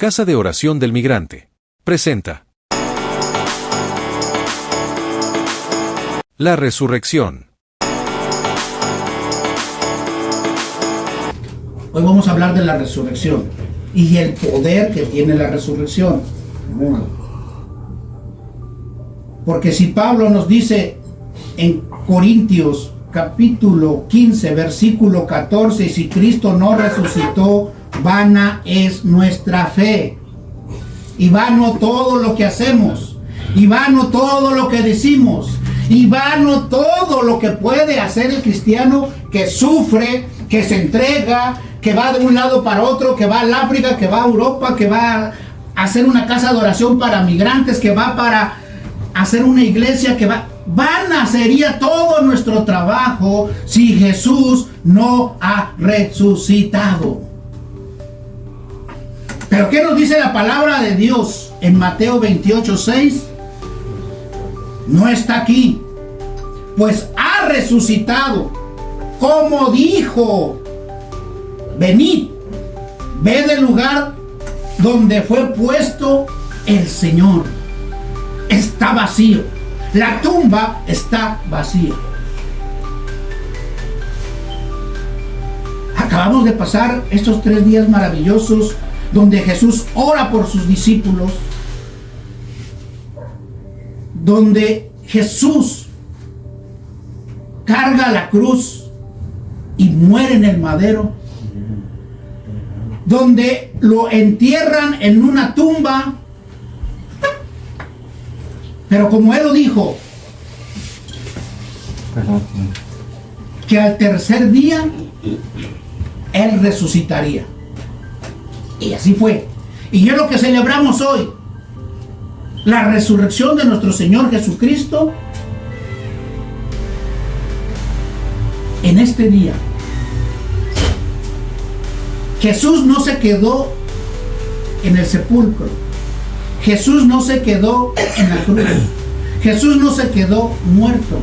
Casa de Oración del Migrante presenta la resurrección. Hoy vamos a hablar de la resurrección y el poder que tiene la resurrección. Porque si Pablo nos dice en Corintios capítulo 15 versículo 14, si Cristo no resucitó, vana es nuestra fe, y vano todo lo que hacemos, y vano todo lo que decimos, y vano todo lo que puede hacer el cristiano que sufre, que se entrega, que va de un lado para otro, que va al África, que va a Europa, que va a hacer una casa de oración para migrantes, que va para hacer una iglesia, que va... Vana sería todo nuestro trabajo si Jesús no ha resucitado. Pero ¿qué nos dice la palabra de Dios en Mateo 28:6? No está aquí, pues ha resucitado, como dijo: venid, ved el lugar donde fue puesto el Señor. Está vacío. La tumba está vacía. Acabamos de pasar estos 3 días maravillosos donde Jesús ora por sus discípulos, donde Jesús carga la cruz y muere en el madero, donde lo entierran en una tumba. Pero como Él lo dijo, que al tercer día Él resucitaría. Y así fue. Y es lo que celebramos hoy. La resurrección de nuestro Señor Jesucristo en este día. Jesús no se quedó en el sepulcro. Jesús no se quedó en la cruz. Jesús no se quedó muerto.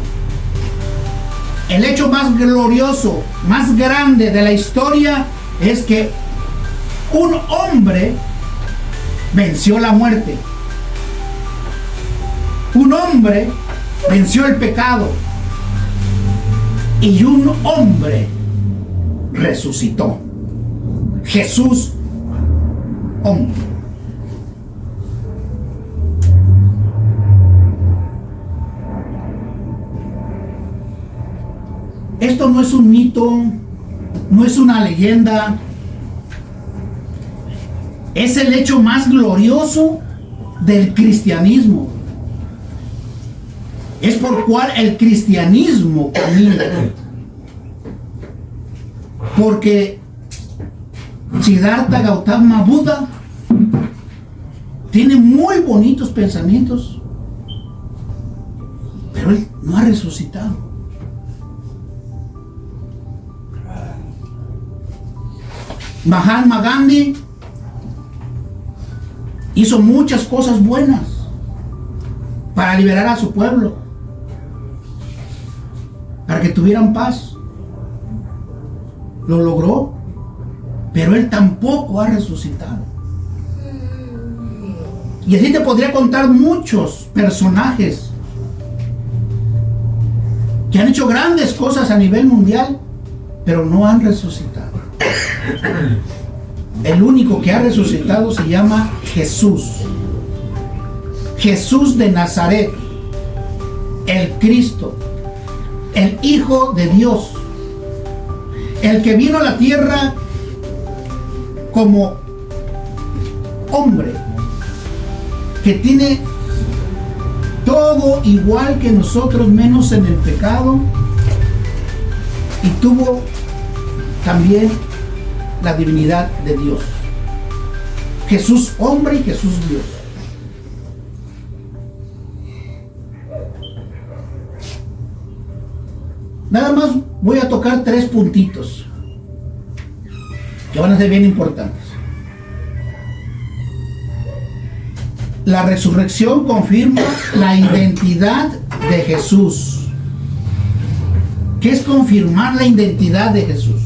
El hecho más glorioso, más grande de la historia es que un hombre venció la muerte. Un hombre venció el pecado. Y un hombre resucitó. Jesús, hombre. Esto no es un mito, no es una leyenda. Es el hecho más glorioso del cristianismo. Es por cual el cristianismo camina. Porque Siddhartha Gautama Buda tiene muy bonitos pensamientos, pero él no ha resucitado. Mahatma Gandhi hizo muchas cosas buenas para liberar a su pueblo, para que tuvieran paz. Lo logró, pero él tampoco ha resucitado. Y así te podría contar muchos personajes que han hecho grandes cosas a nivel mundial, pero no han resucitado. El único que ha resucitado se llama Jesús. Jesús de Nazaret, el Cristo, el Hijo de Dios, el que vino a la tierra como hombre, que tiene todo igual que nosotros, menos en el pecado, y tuvo también la divinidad de Dios. Jesús hombre y Jesús Dios. Nada más voy a tocar 3 puntitos que van a ser bien importantes. La resurrección confirma la identidad de Jesús. ¿Qué es confirmar la identidad de Jesús?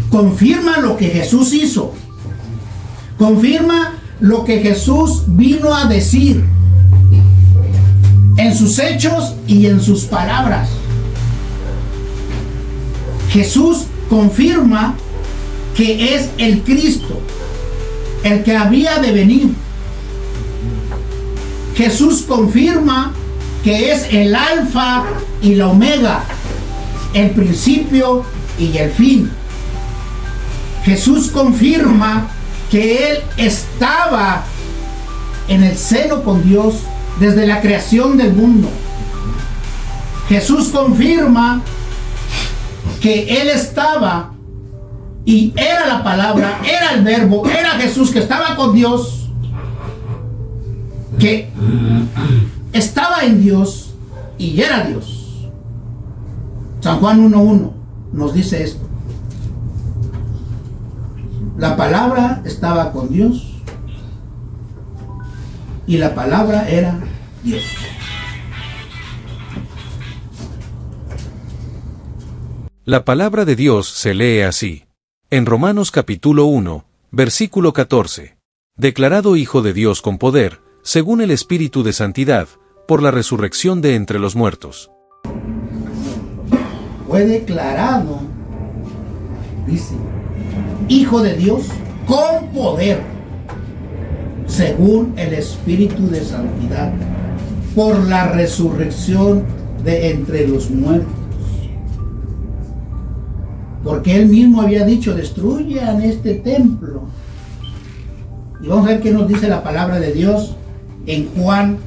Confirma lo que Jesús hizo. Confirma lo que Jesús vino a decir en sus hechos y en sus palabras. Jesús confirma que es el Cristo, el que había de venir. Jesús confirma que es el Alfa y la Omega, el principio y el fin. Jesús confirma que Él estaba en el seno con Dios desde la creación del mundo. Jesús confirma que Él estaba y era la palabra, era el verbo, era Jesús que estaba con Dios, que estaba en Dios y era Dios. San Juan 1:1 nos dice esto. La palabra estaba con Dios y la palabra era Dios. La palabra de Dios se lee así. En Romanos capítulo 1, versículo 14. Declarado Hijo de Dios con poder, según el Espíritu de Santidad, por la resurrección de entre los muertos. Fue declarado, dice, Hijo de Dios con poder, según el Espíritu de Santidad, por la resurrección de entre los muertos. Porque Él mismo había dicho, destruyan este templo. Y vamos a ver qué nos dice la palabra de Dios en Juan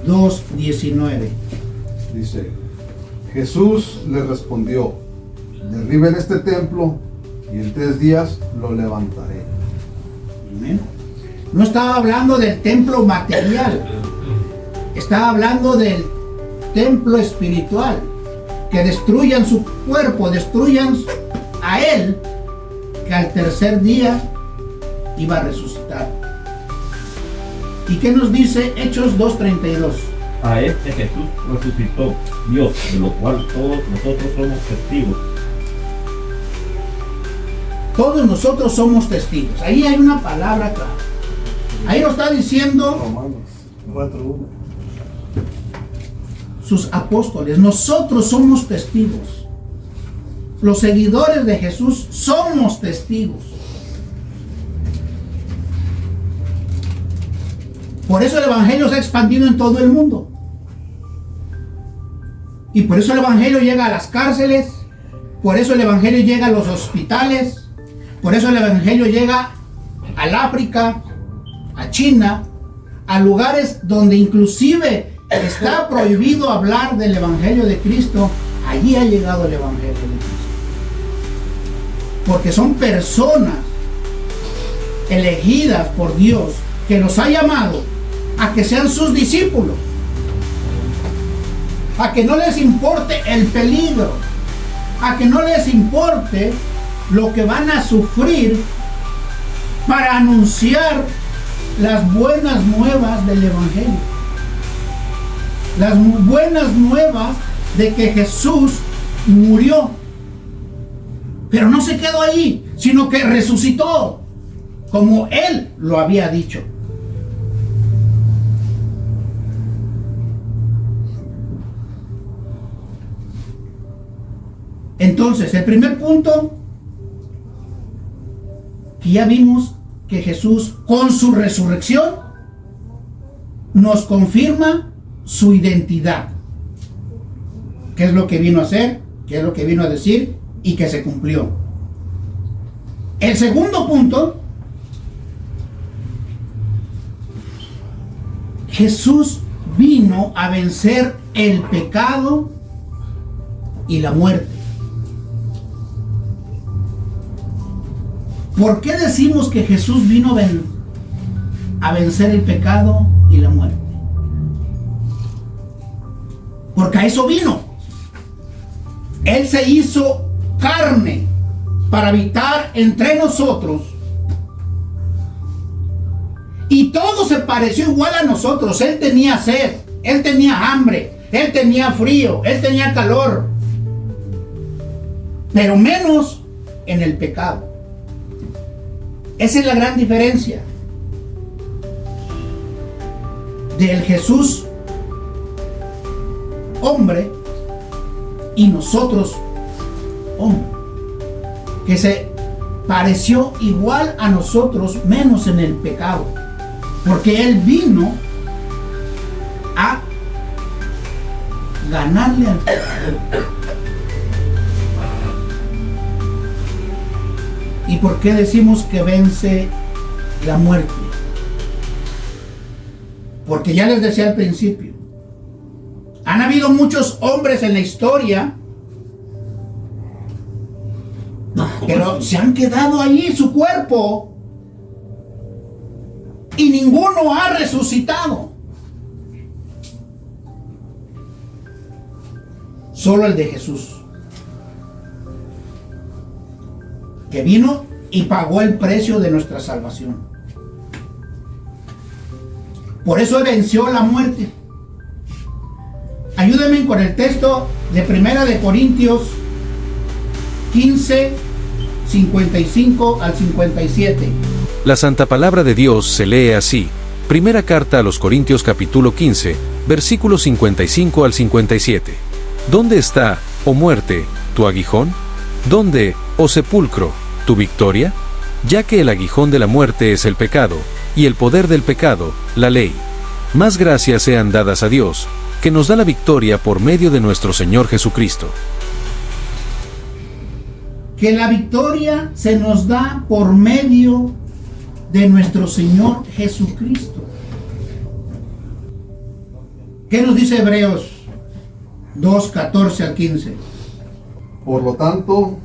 2:19. Dice, Jesús le respondió, derriben este templo y en 3 días lo levantaré. Amén. No estaba hablando del templo material, estaba hablando del templo espiritual. Que destruyan su cuerpo, destruyan a Él, que al tercer día iba a resucitar. ¿Y qué nos dice Hechos 2:32? A este Jesús resucitó Dios, de lo cual todos nosotros somos testigos. Todos nosotros somos testigos. Ahí hay una palabra clara. Ahí lo está diciendo Romanos 4:1. sus apóstoles. Nosotros somos testigos. Los seguidores de Jesús somos testigos. Por eso el Evangelio se ha expandido en todo el mundo. Y por eso el Evangelio llega a las cárceles. Por eso el Evangelio llega a los hospitales. Por eso el Evangelio llega al África, a China, a lugares donde inclusive está prohibido hablar del Evangelio de Cristo. Allí ha llegado el Evangelio de Cristo. Porque son personas elegidas por Dios, que los ha llamado a que sean sus discípulos, a que no les importe el peligro, a que no les importe lo que van a sufrir para anunciar las buenas nuevas del Evangelio, las buenas nuevas de que Jesús murió, pero no se quedó ahí, sino que resucitó, como Él lo había dicho. Entonces, el primer punto, que ya vimos que Jesús con su resurrección nos confirma su identidad. ¿Qué es lo que vino a hacer? ¿Qué es lo que vino a decir? Y que se cumplió. El segundo punto, Jesús vino a vencer el pecado y la muerte. ¿Por qué decimos que Jesús vino a vencer el pecado y la muerte? Porque a eso vino. Él se hizo carne para habitar entre nosotros. Y todo se pareció igual a nosotros. Él tenía sed, Él tenía hambre, Él tenía frío, Él tenía calor. Pero menos en el pecado. Esa es la gran diferencia. del Jesús hombre y nosotros hombre, que se pareció igual a nosotros menos en el pecado, porque Él vino a ganarle al pecado. ¿Y por qué decimos que vence la muerte? Porque ya les decía al principio, han habido muchos hombres en la historia, pero se han quedado ahí su cuerpo y ninguno ha resucitado. Solo el de Jesús, que vino y pagó el precio de nuestra salvación. Por eso venció la muerte. Ayúdenme con el texto de 1 de Corintios 15, 55 al 57. La santa palabra de Dios se lee así. Primera carta a los Corintios capítulo 15, versículos 55 al 57. ¿Dónde está, oh muerte, tu aguijón? ¿Dónde, oh sepulcro, tu victoria? Ya que el aguijón de la muerte es el pecado, y el poder del pecado, la ley. Más gracias sean dadas a Dios, que nos da la victoria por medio de nuestro Señor Jesucristo. Que la victoria se nos da por medio de nuestro Señor Jesucristo. ¿Qué nos dice Hebreos 2, 14 al 15? Por lo tanto,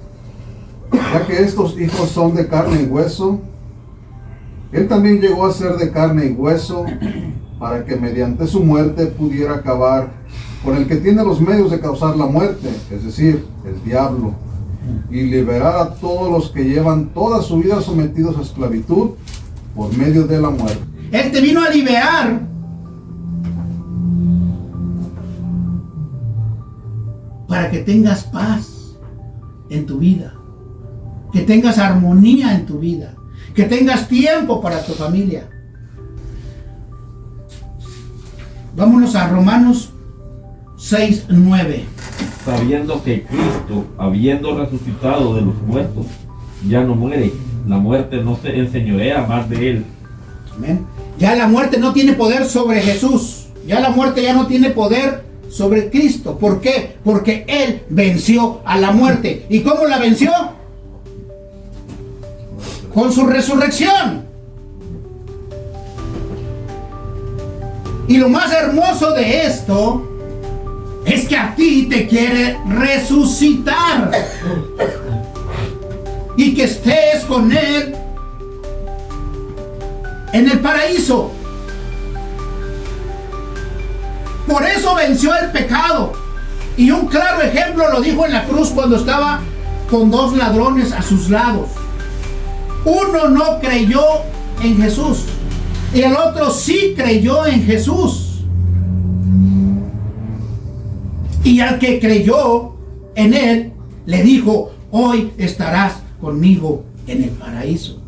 ya que estos hijos son de carne y hueso, Él también llegó a ser de carne y hueso, para que mediante su muerte pudiera acabar con el que tiene los medios de causar la muerte, es decir, el diablo, y liberar a todos los que llevan toda su vida sometidos a esclavitud por medio de la muerte. Él te vino a liberar para que tengas paz en tu vida, que tengas armonía en tu vida, que tengas tiempo para tu familia. Vámonos a Romanos 6, 9. Sabiendo que Cristo, habiendo resucitado de los muertos, ya no muere, la muerte no se enseñorea más de él. Amén. Ya la muerte no tiene poder sobre Jesús. Ya la muerte ya no tiene poder sobre Cristo. ¿Por qué? Porque Él venció a la muerte. ¿Y cómo la venció? Con su resurrección. Y lo más hermoso de esto es que a ti te quiere resucitar y que estés con Él en el paraíso. Por eso venció el pecado. Y un claro ejemplo lo dijo en la cruz cuando estaba con dos ladrones a sus lados. Uno no creyó en Jesús y el otro sí creyó en Jesús. Y al que creyó en Él, le dijo: hoy estarás conmigo en el paraíso.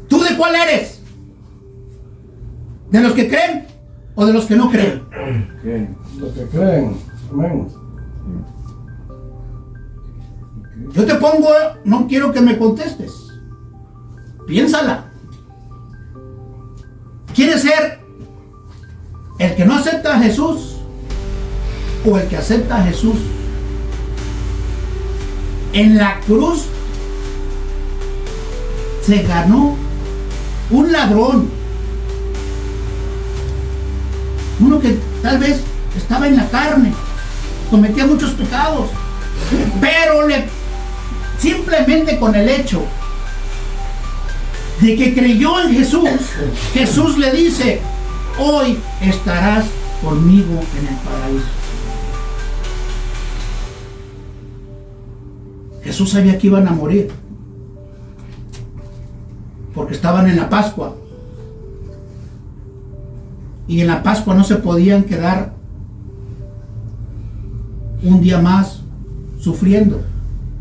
¿Tú de cuál eres? ¿De los que creen o de los que no creen? Los que creen, amén. Yo te pongo, no quiero que me contestes. Piénsala. ¿Quieres ser el que no acepta a Jesús o el que acepta a Jesús? En la cruz se ganó un ladrón, uno que tal vez estaba en la carne, cometía muchos pecados, pero simplemente con el hecho de que creyó en Jesús, Jesús le dice: hoy estarás conmigo en el paraíso. Jesús sabía que iban a morir, porque estaban en la Pascua, y en la Pascua no se podían quedar un día más sufriendo,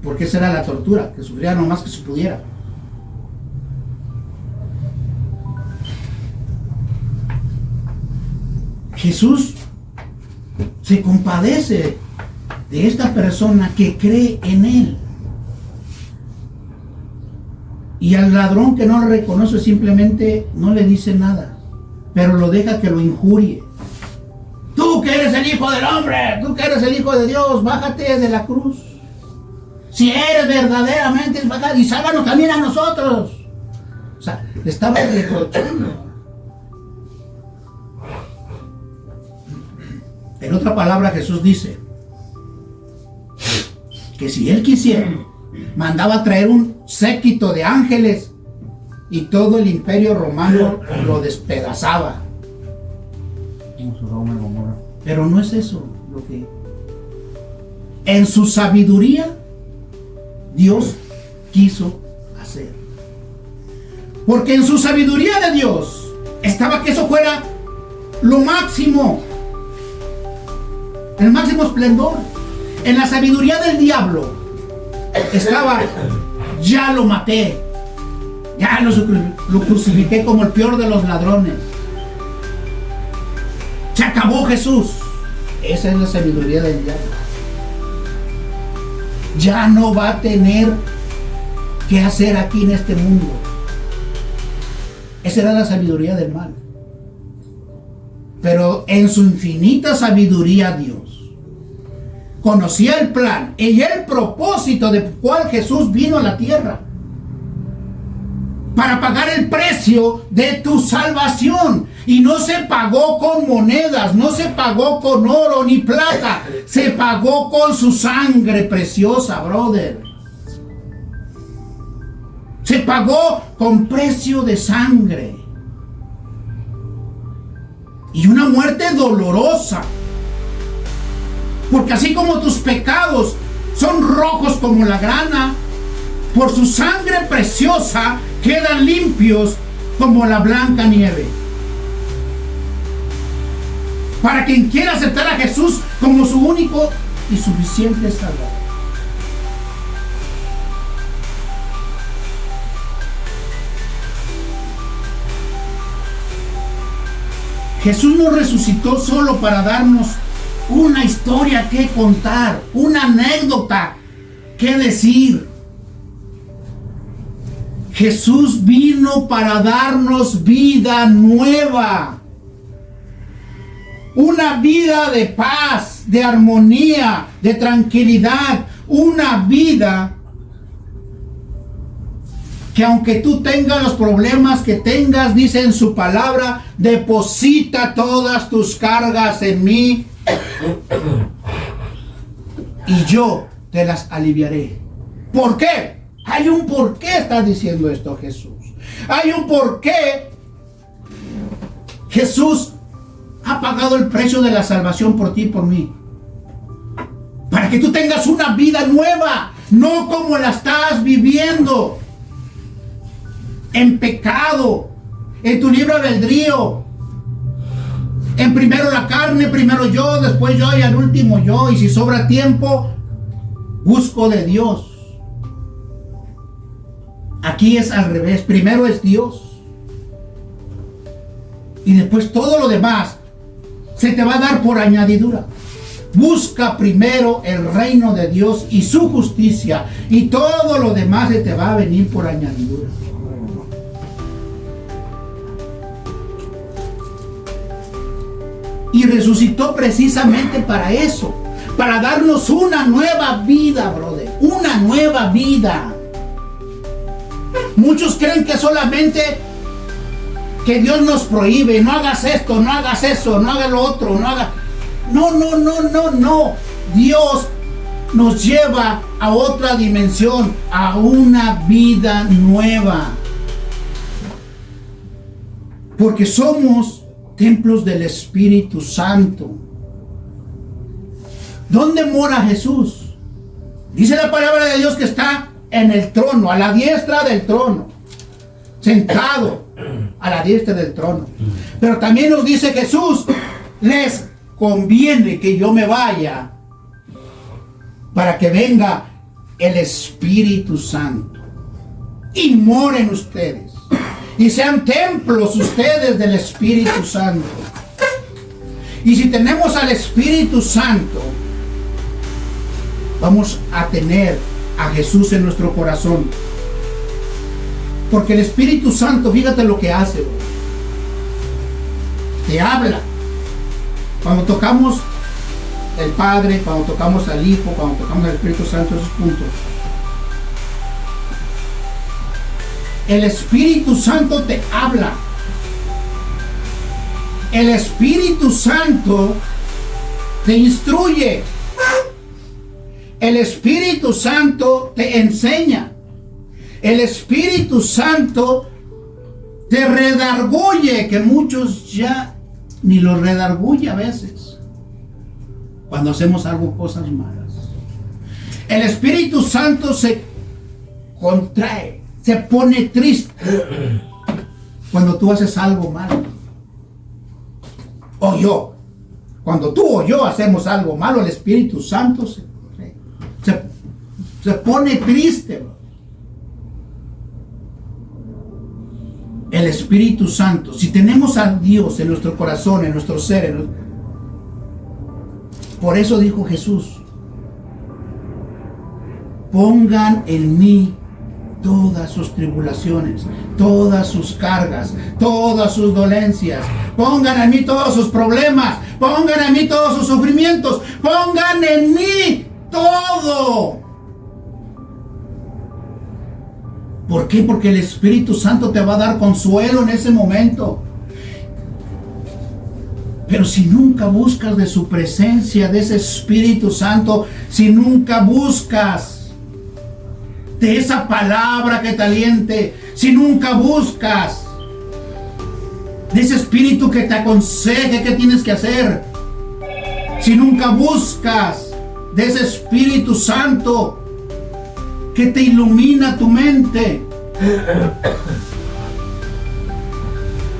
porque esa era la tortura, que sufrieran lo más que se pudiera. Jesús se compadece de esta persona que cree en Él. Y al ladrón que no lo reconoce simplemente no le dice nada, pero lo deja que lo injurie. Tú que eres el Hijo del Hombre, tú que eres el Hijo de Dios, bájate de la cruz. Si eres verdaderamente, bájate y sálvanos también a nosotros. O sea, le estaba reprochando. En otra palabra, Jesús dice que si Él quisiera, mandaba traer un séquito de ángeles y todo el imperio romano lo despedazaba. Pero no es eso lo que... En su sabiduría, Dios quiso hacer. Porque en su sabiduría de Dios estaba que eso fuera lo máximo, el máximo esplendor. En la sabiduría del diablo estaba, ya lo maté, ya lo crucifiqué como el peor de los ladrones. Se acabó Jesús. Esa es la sabiduría del diablo. Ya no va a tener que hacer aquí en este mundo. Esa era la sabiduría del mal. Pero en su infinita sabiduría Dios conocía el plan y el propósito de cual Jesús vino a la tierra, para pagar el precio de tu salvación. Y no se pagó con monedas, no se pagó con oro ni plata, se pagó con su sangre preciosa, brother. Se pagó con precio de sangre. Y una muerte dolorosa. Porque así como tus pecados son rojos como la grana, por su sangre preciosa quedan limpios como la blanca nieve. Para quien quiera aceptar a Jesús como su único y suficiente Salvador. Jesús nos resucitó solo para darnos una historia que contar, una anécdota que decir. Jesús vino para darnos vida nueva. Una vida de paz, de armonía, de tranquilidad. Una vida que aunque tú tengas los problemas que tengas, dice en su palabra, deposita todas tus cargas en mí y yo te las aliviaré. ¿Por qué? Hay un por qué está diciendo esto Jesús. Hay un por qué Jesús ha pagado el precio de la salvación por ti y por mí. Para que tú tengas una vida nueva, no como la estás viviendo. En pecado, en tu libre albedrío. En primero la carne, primero yo, después yo y al último yo. Y si sobra tiempo, busco de Dios. Aquí es al revés. Primero es Dios. Y después todo lo demás se te va a dar por añadidura. Busca primero el reino de Dios y su justicia. Y todo lo demás se te va a venir por añadidura. Y resucitó precisamente para eso. Para darnos una nueva vida, brother. Una nueva vida. Muchos creen que solamente que Dios nos prohíbe. No hagas esto, no hagas eso, no hagas lo otro, no hagas... No. Dios nos lleva a otra dimensión, a una vida nueva. Porque somos templos del Espíritu Santo. ¿Dónde mora Jesús? Dice la palabra de Dios que está en el trono, a la diestra del trono. Sentado a la diestra del trono. Pero también nos dice Jesús, les conviene que yo me vaya para que venga el Espíritu Santo y moren ustedes y sean templos ustedes del Espíritu Santo. Y si tenemos al Espíritu Santo, vamos a tener a Jesús en nuestro corazón. Porque el Espíritu Santo, fíjate lo que hace, te habla. Cuando tocamos el Padre, cuando tocamos al Hijo, cuando tocamos al Espíritu Santo, esos puntos, el Espíritu Santo te habla. El Espíritu Santo te instruye. El Espíritu Santo te enseña. El Espíritu Santo te redarguye, que muchos ya ni lo redarguye a veces cuando hacemos cosas malas. El Espíritu Santo se contrae, se pone triste cuando tú haces algo malo. O yo, cuando tú o yo hacemos algo malo, el Espíritu Santo se pone triste, bro. El Espíritu Santo, si tenemos a Dios en nuestro corazón, en nuestro ser, por eso dijo Jesús: pongan en mí todas sus tribulaciones, todas sus cargas, todas sus dolencias. Pongan en mí todos sus problemas, pongan en mí todos sus sufrimientos, pongan en mí todo. ¿Por qué? Porque el Espíritu Santo te va a dar consuelo en ese momento. Pero si nunca buscas de su presencia, de ese Espíritu Santo, si nunca buscas de esa palabra que te aliente, si nunca buscas de ese Espíritu que te aconseje qué tienes que hacer, si nunca buscas de ese Espíritu Santo que te ilumina tu mente,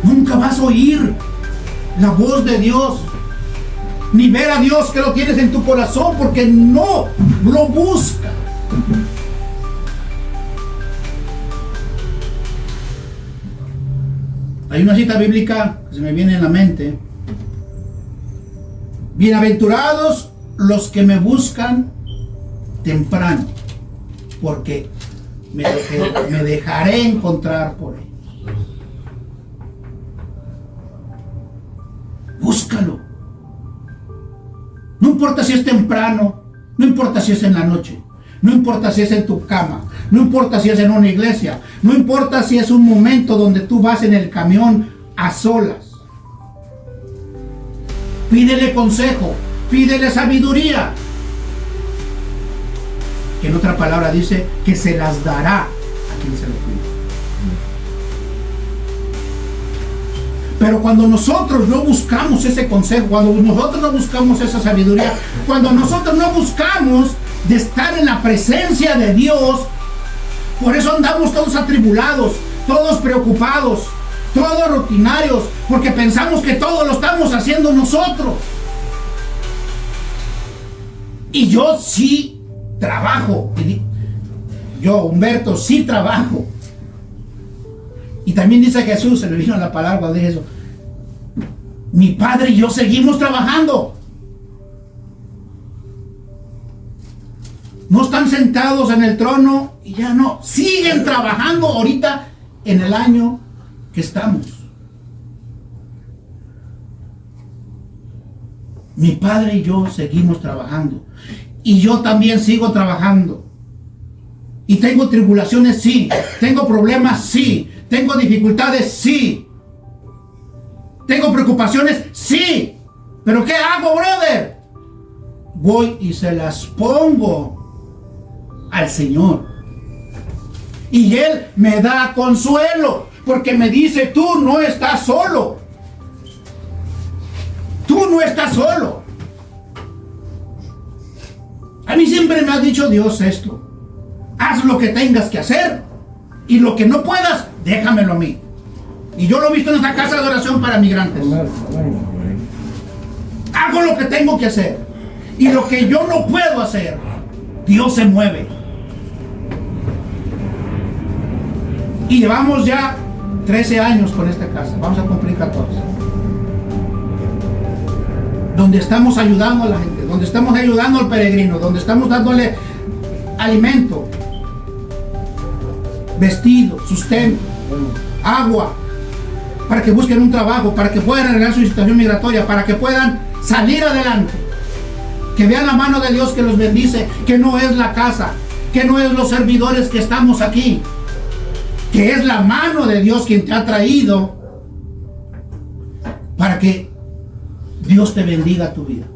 nunca vas a oír la voz de Dios, ni ver a Dios que lo tienes en tu corazón, porque no lo buscas. Hay una cita bíblica que se me viene en la mente: bienaventurados los que me buscan temprano, porque me dejaré encontrar por ellos. Búscalo. No importa si es temprano, no importa si es en la noche, no importa si es en tu cama, no importa si es en una iglesia, no importa si es un momento donde tú vas en el camión a solas. Pídele consejo, pídele sabiduría, que en otra palabra dice que se las dará a quien se lo pida. Pero cuando nosotros no buscamos ese consejo, cuando nosotros no buscamos esa sabiduría, cuando nosotros no buscamos de estar en la presencia de Dios, por eso andamos todos atribulados, todos preocupados, todos rutinarios, porque pensamos que todo lo estamos haciendo nosotros. Y yo sí trabajo, yo, Humberto, sí trabajo. Y también dice Jesús, se le vino la palabra cuando dije eso: mi padre y yo seguimos trabajando. No están sentados en el trono y ya no, siguen trabajando ahorita en el año que estamos. Mi padre y yo seguimos trabajando. Y yo también sigo trabajando. Y tengo tribulaciones, sí. Tengo problemas, sí. Tengo dificultades, sí. Tengo preocupaciones, sí. ¿Pero qué hago, brother? Voy y se las pongo al Señor. Y Él me da consuelo, porque me dice: tú no estás solo. Tú no estás solo. A mí siempre me ha dicho Dios esto: haz lo que tengas que hacer, y lo que no puedas, déjamelo a mí. Y yo lo he visto en esta casa de oración para migrantes. Hago lo que tengo que hacer, y lo que yo no puedo hacer, Dios se mueve. Y llevamos ya 13 años con esta casa. Vamos a cumplir 14. donde estamos ayudando a la gente, donde estamos ayudando al peregrino, donde estamos dándole alimento, vestido, sustento, agua, para que busquen un trabajo, para que puedan arreglar su situación migratoria, para que puedan salir adelante, que vean la mano de Dios que los bendice, que no es la casa, que no es los servidores que estamos aquí, que es la mano de Dios quien te ha traído para que Dios te bendiga tu vida.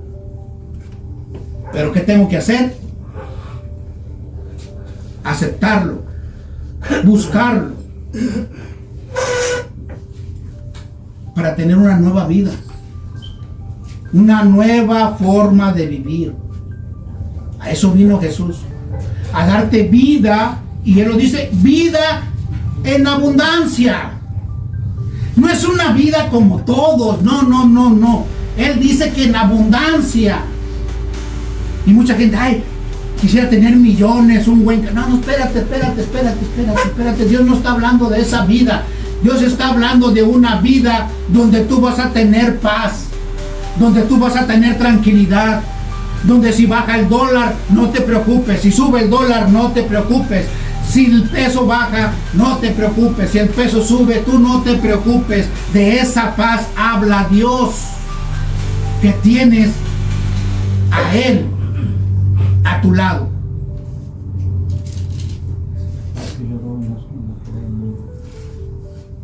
Pero ¿qué tengo que hacer? Aceptarlo, buscarlo, para tener una nueva vida, una nueva forma de vivir. A eso vino Jesús, a darte vida, y Él lo dice, vida en abundancia. No es una vida como todos, no. Él dice que en abundancia. Y mucha gente, ay, quisiera tener millones, un buen... No, espérate. Dios no está hablando de esa vida. Dios está hablando de una vida donde tú vas a tener paz, donde tú vas a tener tranquilidad, donde si baja el dólar, no te preocupes. Si sube el dólar, no te preocupes. Si el peso baja, no te preocupes. Si el peso sube, tú no te preocupes. De esa paz habla Dios, que tienes a Él a tu lado.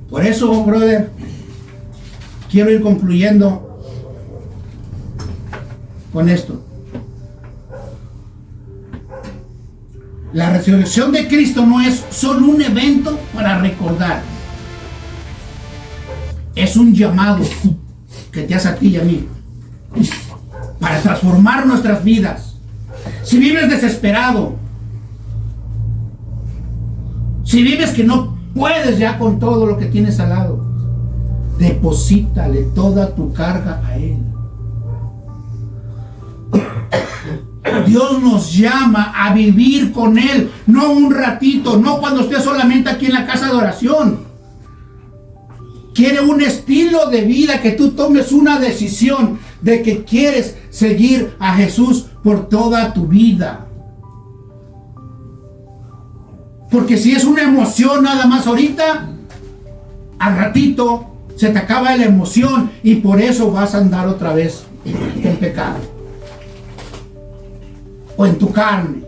Por eso, brother, quiero ir concluyendo con esto. La resurrección de Cristo no es solo un evento para recordar. Es un llamado que te hace a ti y a mí para transformar nuestras vidas. Si vives desesperado, si vives que no puedes ya con todo lo que tienes al lado, deposítale toda tu carga a Él. Dios nos llama a vivir con Él, no un ratito, no cuando estés solamente aquí en la casa de oración. Quiere un estilo de vida, que tú tomes una decisión de que quieres seguir a Jesús por toda tu vida. Porque si es una emoción nada más ahorita, al ratito se te acaba la emoción y por eso vas a andar otra vez en pecado. O en tu carne,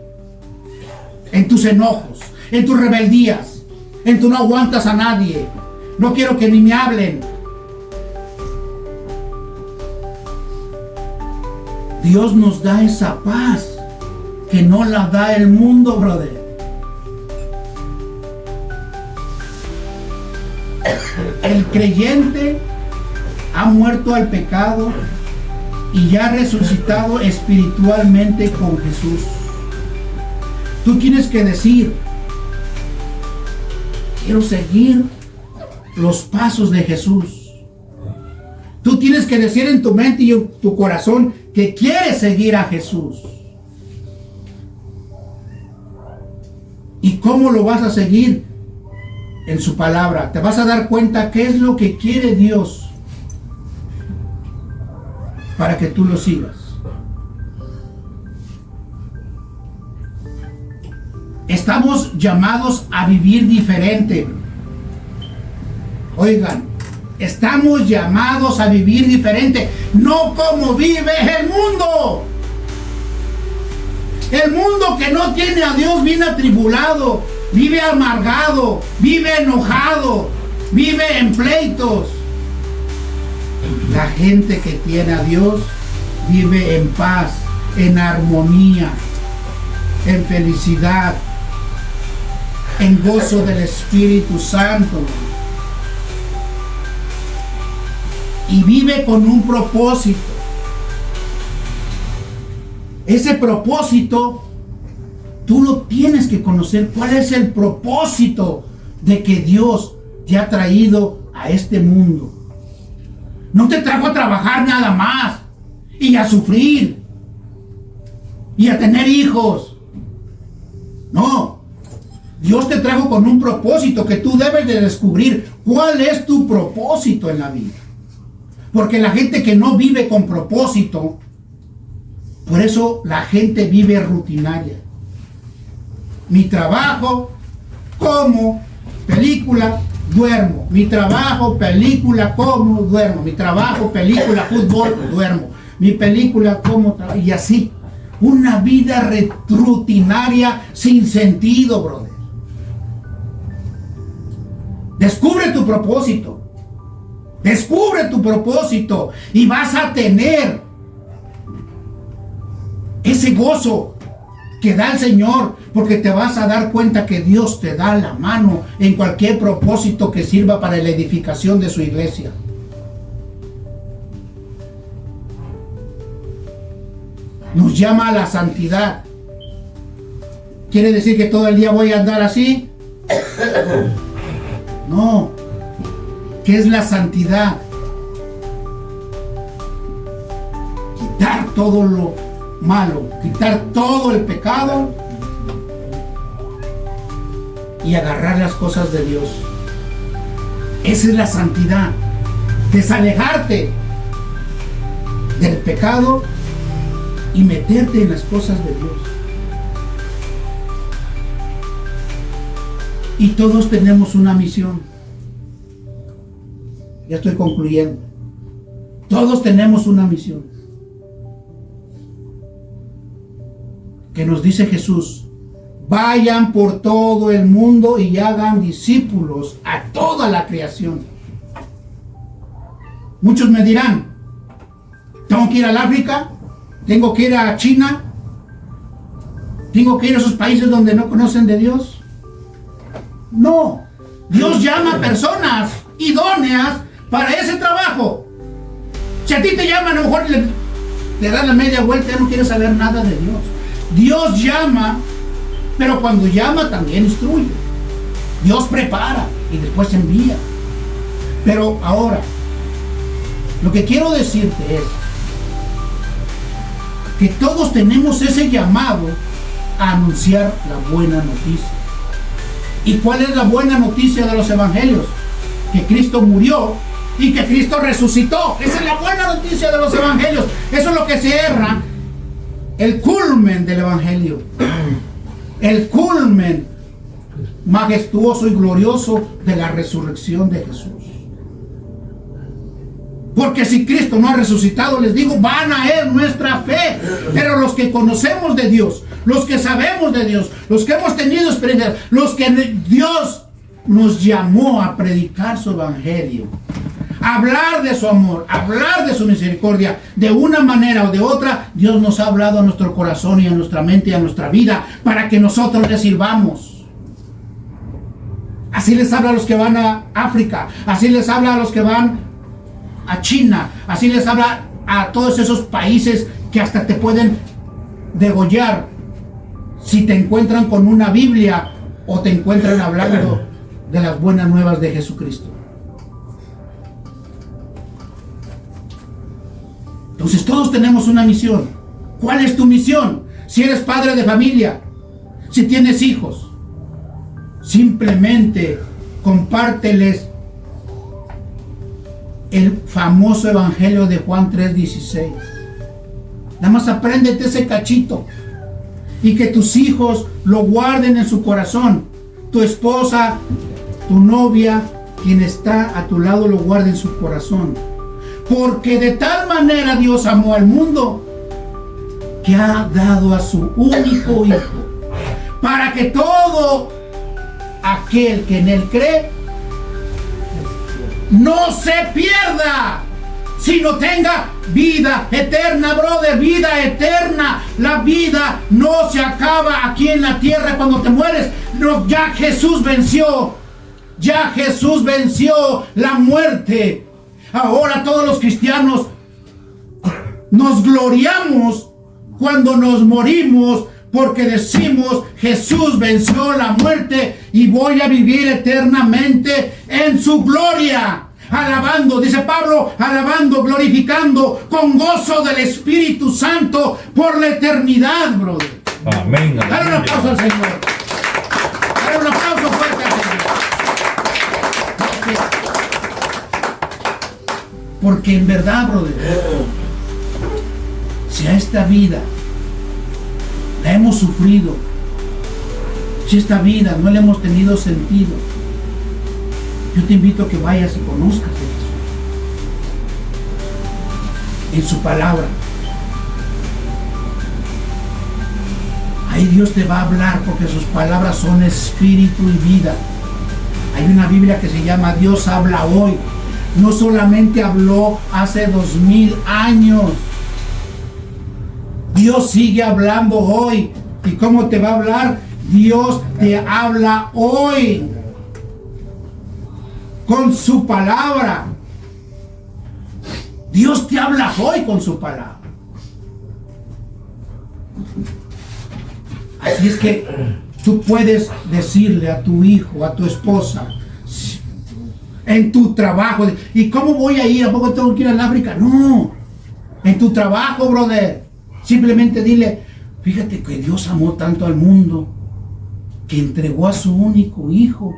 en tus enojos, en tus rebeldías, en tu no aguantas a nadie. No quiero que ni me hablen. Dios nos da esa paz que no la da el mundo, brother. El creyente ha muerto al pecado y ya ha resucitado espiritualmente con Jesús. Tú tienes que decir, quiero seguir los pasos de Jesús. Tú tienes que decir en tu mente y en tu corazón que quieres seguir a Jesús. ¿Y cómo lo vas a seguir? En su palabra. Te vas a dar cuenta qué es lo que quiere Dios para que tú lo sigas. Estamos llamados a vivir diferente. Oigan, estamos llamados a vivir diferente, no como vive el mundo. El mundo que no tiene a Dios vive atribulado, vive amargado, vive enojado, vive en pleitos. La gente que tiene a Dios vive en paz, en armonía, en felicidad, en gozo del Espíritu Santo. Y vive con un propósito. Ese propósito tú lo tienes que conocer. ¿Cuál es el propósito de que Dios te ha traído a este mundo? No te trajo a trabajar nada más y a sufrir y a tener hijos. No. Dios te trajo con un propósito que tú debes de descubrir. ¿Cuál es tu propósito en la vida? Porque la gente que no vive con propósito, por eso la gente vive rutinaria. Mi trabajo, como, película, duermo. Mi trabajo, película, como, duermo. Mi trabajo, película, fútbol, duermo. Mi película, como, y así. Una vida rutinaria sin sentido, brother. Descubre tu propósito. Descubre tu propósito y vas a tener ese gozo que da el Señor, porque te vas a dar cuenta que Dios te da la mano en cualquier propósito que sirva para la edificación de su iglesia. Nos llama a la santidad. ¿Quiere decir que todo el día voy a andar así? No. ¿Qué es la santidad? Quitar todo lo malo, quitar todo el pecado y agarrar las cosas de Dios. Esa es la santidad. Desalejarte del pecado y meterte en las cosas de Dios. Y todos tenemos una misión. Ya estoy concluyendo. Todos tenemos una misión. Que nos dice Jesús: vayan por todo el mundo y hagan discípulos a toda la creación. Muchos me dirán: tengo que ir al África, tengo que ir a China, tengo que ir a esos países donde no conocen de Dios. No, Dios llama a personas idóneas para ese trabajo. Si a ti te llaman, a lo mejor le das la media vuelta, ya no quieres saber nada de Dios. Dios llama, pero cuando llama también instruye. Dios prepara y después envía. Pero ahora, lo que quiero decirte es que todos tenemos ese llamado a anunciar la buena noticia. ¿Y cuál es la buena noticia de los evangelios? Que Cristo murió y que Cristo resucitó. Esa es la buena noticia de los evangelios. Eso es lo que cierra el culmen del evangelio. El culmen majestuoso y glorioso de la resurrección de Jesús. Porque si Cristo no ha resucitado, les digo, vana es nuestra fe. Pero los que conocemos de Dios, los que sabemos de Dios, los que hemos tenido experiencias, los que Dios nos llamó a predicar su evangelio, a hablar de su amor, a hablar de su misericordia, de una manera o de otra, Dios nos ha hablado a nuestro corazón y a nuestra mente y a nuestra vida para que nosotros le sirvamos. Así les habla a los que van a África, así les habla a los que van a China, así les habla a todos esos países que hasta te pueden degollar si te encuentran con una Biblia o te encuentran hablando de las buenas nuevas de Jesucristo. Entonces todos tenemos una misión. ¿Cuál es tu misión? Si eres padre de familia, si tienes hijos, simplemente compárteles el famoso evangelio de Juan 3:16. Nada más apréndete ese cachito y que tus hijos lo guarden en su corazón. Tu esposa, tu novia, quien está a tu lado, lo guarde en su corazón. Porque de tal manera Dios amó al mundo que ha dado a su único Hijo, para que todo aquel que en él cree no se pierda, sino tenga vida eterna, brother, vida eterna. La vida no se acaba aquí en la tierra cuando te mueres. No, ya Jesús venció. Ya Jesús venció la muerte. Ahora todos los cristianos nos gloriamos cuando nos morimos, porque decimos: Jesús venció la muerte y voy a vivir eternamente en su gloria. Alabando, dice Pablo, alabando, glorificando con gozo del Espíritu Santo por la eternidad, brother. Amén. Dale un aplauso al Señor. Dale un aplauso fuerte al Señor. Porque en verdad, brother, si a esta vida la hemos sufrido, si esta vida no le hemos tenido sentido, yo te invito a que vayas y conozcas a Jesús en su palabra. Ahí Dios te va a hablar, porque sus palabras son espíritu y vida. Hay una Biblia que se llama Dios habla hoy. No solamente habló hace 2000 años. Dios sigue hablando hoy. ¿Y cómo te va a hablar? Dios te habla hoy con su palabra. Dios te habla hoy con su palabra. Así es que tú puedes decirle a tu hijo, a tu esposa, en tu trabajo, ¿y cómo voy a ir? ¿A poco tengo que ir al África? No, en tu trabajo, brother, simplemente dile, fíjate que Dios amó tanto al mundo que entregó a su único hijo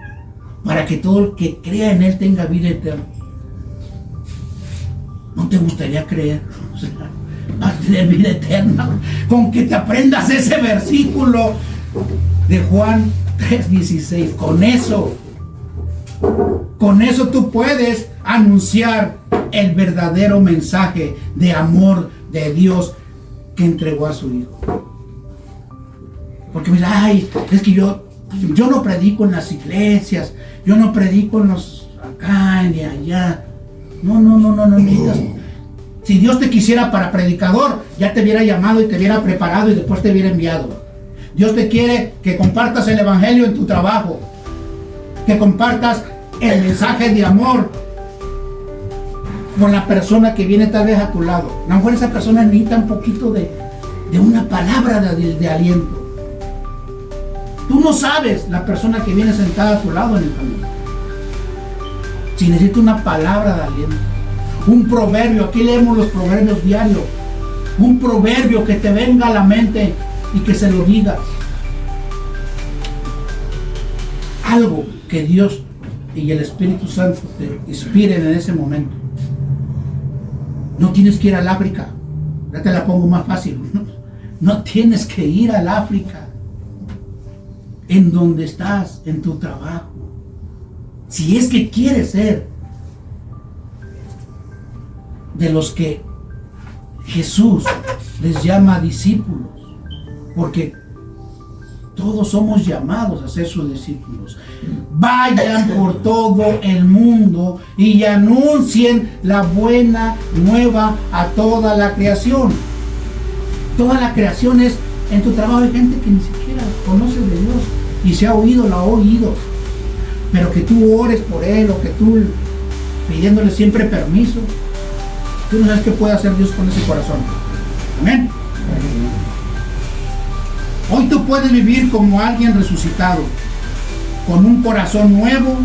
para que todo el que crea en él tenga vida eterna. ¿No te gustaría creer? O sea, vas a tener vida eterna con que te aprendas ese versículo de Juan 3:16. Con eso tú puedes anunciar el verdadero mensaje de amor de Dios que entregó a su hijo. Porque mira, ay, es que yo no predico en las iglesias, yo no predico en los acá ni allá. No necesitas. Si Dios te quisiera para predicador, ya te hubiera llamado y te hubiera preparado y después te hubiera enviado. Dios te quiere que compartas el evangelio en tu trabajo, que compartas el mensaje de amor con la persona que viene tal vez a tu lado. A lo mejor esa persona necesita un poquito de una palabra de aliento. Tú no sabes la persona que viene sentada a tu lado en el camino. Si necesita una palabra de aliento, un proverbio, aquí leemos los proverbios diarios, un proverbio que te venga a la mente y que se lo digas. Algo que Dios y el Espíritu Santo te inspiren en ese momento. No tienes que ir al África, ya te la pongo más fácil. No tienes que ir al África. En donde estás, en tu trabajo. Si es que quieres ser de los que Jesús les llama discípulos, porque todos somos llamados a ser sus discípulos. Vayan por todo el mundo y anuncien la buena nueva a toda la creación. Toda la creación es, en tu trabajo hay gente que ni siquiera conoce de Dios y se ha oído, la ha oído, pero que tú ores por él o que tú pidiéndole siempre permiso, tú no sabes qué puede hacer Dios con ese corazón. Amén. Hoy tú puedes vivir como alguien resucitado, con un corazón nuevo,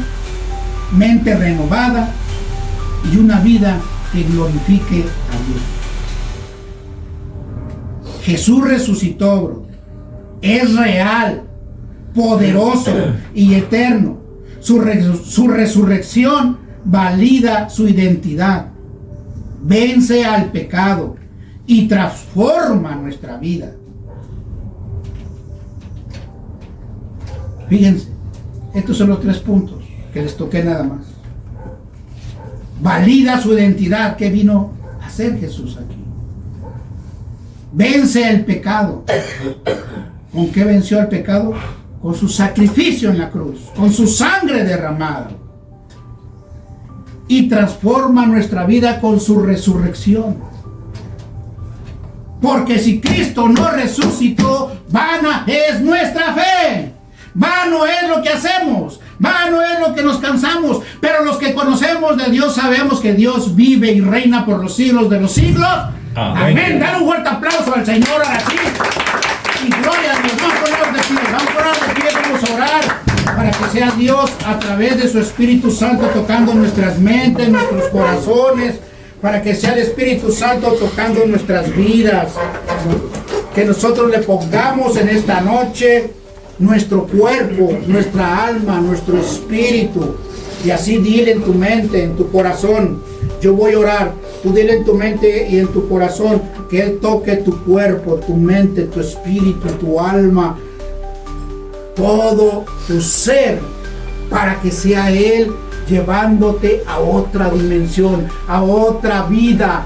mente renovada y una vida que glorifique a Dios. Jesús resucitó, bro. Es real, poderoso y eterno. Su resurrección valida su identidad, vence al pecado y transforma nuestra vida. Fíjense, estos son los 3 puntos que les toqué nada más. Valida su identidad. ¿Qué vino a hacer Jesús aquí? Vence el pecado. ¿Con qué venció el pecado? Con su sacrificio en la cruz, con su sangre derramada. Y transforma nuestra vida con su resurrección. Porque si Cristo no resucitó, vana es nuestra fe. Vano es lo que hacemos, vano es lo que nos cansamos, pero los que conocemos de Dios sabemos que Dios vive y reina por los siglos de los siglos. Amén. Dale un fuerte aplauso al Señor ahora sí. Y gloria a Dios. Vamos a ponernos de pie, vamos a orar para que sea Dios a través de su Espíritu Santo tocando nuestras mentes, nuestros corazones, para que sea el Espíritu Santo tocando nuestras vidas. Que nosotros le pongamos en esta noche nuestro cuerpo, nuestra alma, nuestro espíritu, y así dile en tu mente, en tu corazón: Yo voy a orar. Tú dile en tu mente y en tu corazón que Él toque tu cuerpo, tu mente, tu espíritu, tu alma, todo tu ser, para que sea Él llevándote a otra dimensión, a otra vida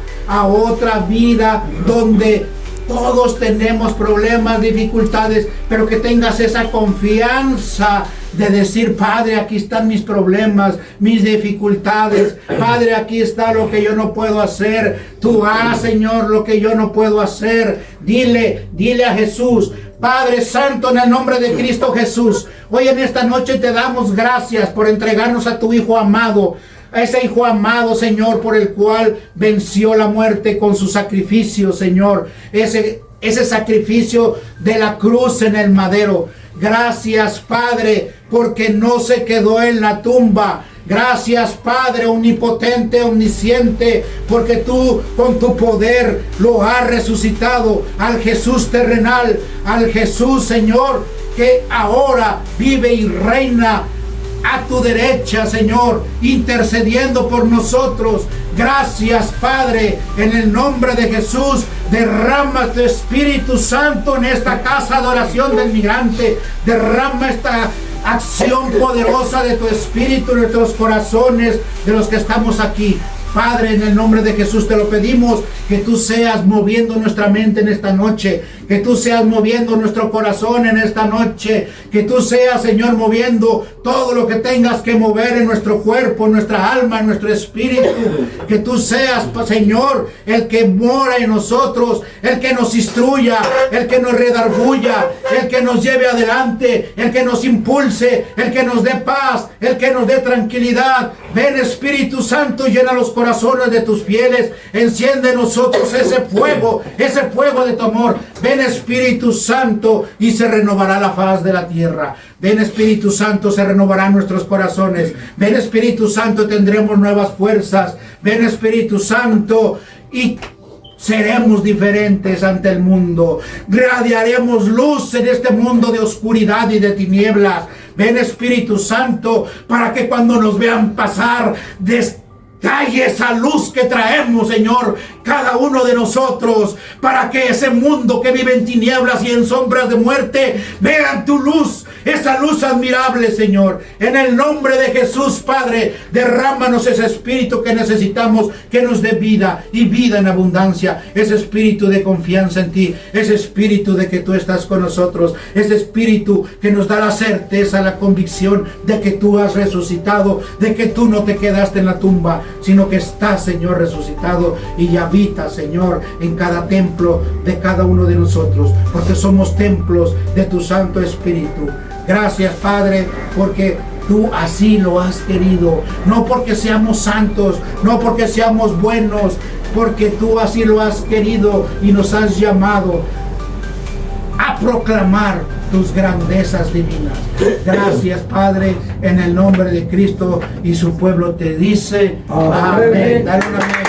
donde todos tenemos problemas, dificultades, pero que tengas esa confianza de decir: Padre, aquí están mis problemas, mis dificultades. Padre, aquí está lo que yo no puedo hacer. Tú haz, Señor, lo que yo no puedo hacer. Dile a Jesús: Padre Santo, en el nombre de Cristo Jesús, hoy en esta noche te damos gracias por entregarnos a tu Hijo amado. A ese Hijo amado, Señor, por el cual venció la muerte con su sacrificio, Señor. Ese sacrificio de la cruz en el madero. Gracias, Padre, porque no se quedó en la tumba. Gracias, Padre omnipotente, omnisciente, porque tú con tu poder lo has resucitado al Jesús terrenal, al Jesús, Señor, que ahora vive y reina a tu derecha, Señor, intercediendo por nosotros. Gracias, Padre, en el nombre de Jesús. Derrama tu Espíritu Santo en esta casa de oración del migrante. Derrama esta acción poderosa de tu Espíritu en nuestros corazones, de los que estamos aquí. Padre, en el nombre de Jesús te lo pedimos, que tú seas moviendo nuestra mente en esta noche, que tú seas moviendo nuestro corazón en esta noche, que tú seas, Señor, moviendo todo lo que tengas que mover en nuestro cuerpo, en nuestra alma, en nuestro espíritu, que tú seas, Señor, el que mora en nosotros, el que nos instruya, el que nos redarguya, el que nos lleve adelante, el que nos impulse, el que nos dé paz, el que nos dé tranquilidad. Ven, Espíritu Santo, llena los corazones de tus fieles, enciende en nosotros ese fuego de tu amor. Ven, Espíritu Santo, y se renovará la faz de la tierra. Ven, Espíritu Santo, se renovarán nuestros corazones. Ven, Espíritu Santo, tendremos nuevas fuerzas. Ven, Espíritu Santo, y seremos diferentes ante el mundo. Radiaremos luz en este mundo de oscuridad y de tinieblas. Ven, Espíritu Santo, para que cuando nos vean pasar, calle esa luz que traemos, Señor, cada uno de nosotros, para que ese mundo que vive en tinieblas y en sombras de muerte vean tu luz, esa luz admirable, Señor. En el nombre de Jesús, Padre, derrámanos ese espíritu que necesitamos, que nos dé vida y vida en abundancia, ese espíritu de confianza en ti, ese espíritu de que tú estás con nosotros, ese espíritu que nos da la certeza, la convicción de que tú has resucitado, de que tú no te quedaste en la tumba, sino que estás, Señor, resucitado y habita, Señor, en cada templo de cada uno de nosotros, porque somos templos de tu Santo Espíritu. Gracias, Padre, porque tú así lo has querido, no porque seamos santos, no porque seamos buenos, porque tú así lo has querido y nos has llamado a proclamar tus grandezas divinas. Gracias, Padre, en el nombre de Cristo, y su pueblo te dice amén. Dale un amén.